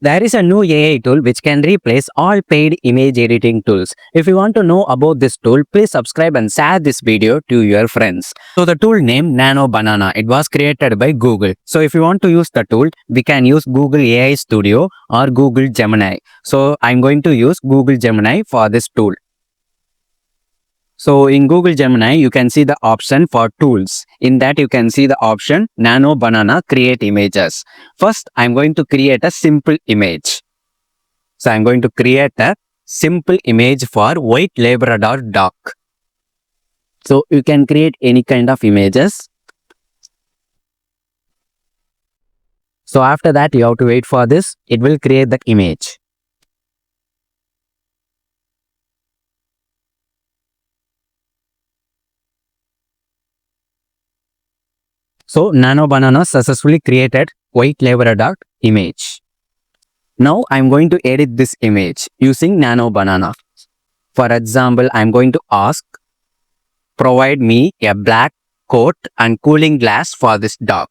There is a new AI tool which can replace all paid image editing tools. If you want to know about this tool, please subscribe and share this video to your friends. So the tool named Nano Banana, it was created by Google. So if you want to use the tool, we can use Google AI Studio or Google Gemini. So I'm going to use Google Gemini for this tool. So in Google Gemini, you can see the option for tools. In that, you can see the option Nano Banana Create Images. First, I'm going to create a simple image. So I'm going to create a simple image for white Labrador dog. So you can create any kind of images. So after that, you have to wait for this. It will create the image. So Nano Banana successfully created white Labrador image. Now I'm going to edit this image using Nano Banana. For example, I'm going to ask, provide me a black coat and cooling glass for this dog.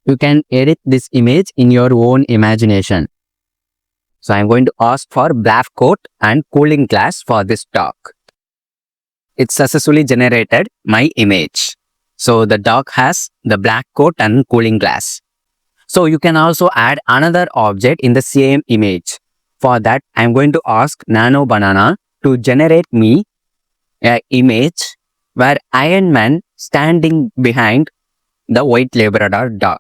You can edit this image in your own imagination. So I'm going to ask for black coat and cooling glass for this dog. It successfully generated my image. So the dog has the black coat and cooling glass. So you can also add another object in the same image. For that, I'm going to ask Nano Banana to generate me an image where Iron Man standing behind the white Labrador dog.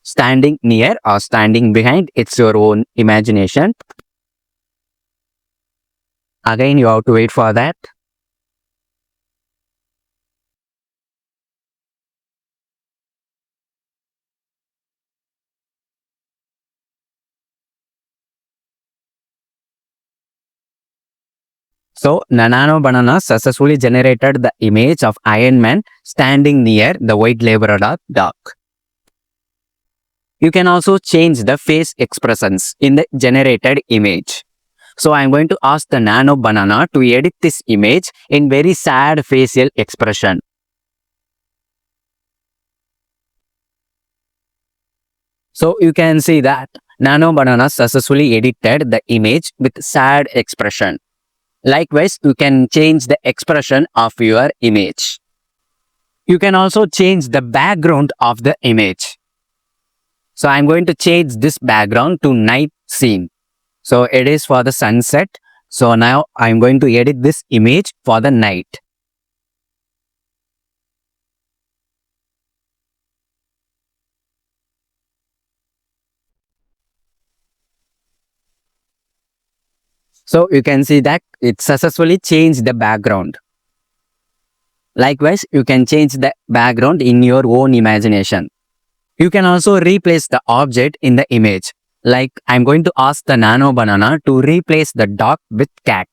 Standing near or standing behind, it's your own imagination. Again, you have to wait for that. So, Nano Banana successfully generated the image of Iron Man standing near the white Labrador dog. You can also change the face expressions in the generated image. So I'm going to ask the Nano Banana to edit this image in very sad facial expression. So you can see that Nano Banana successfully edited the image with sad expression. Likewise, you can change the expression of your image. You can also change the background of the image. So I'm going to change this background to night scene. So it is for the sunset. So now I'm going to edit this image for the night. So you can see that it successfully changed the background. Likewise, you can change the background in your own imagination. You can also replace the object in the image. Like I'm going to ask the Nano Banana to replace the dog with cat.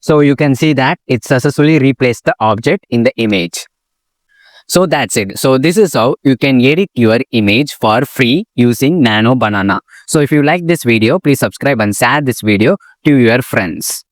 So you can see that it successfully replaced the object in the image. So that's it. So this is how you can edit your image for free using Nano Banana. So if you like this video, please subscribe and share this video to your friends.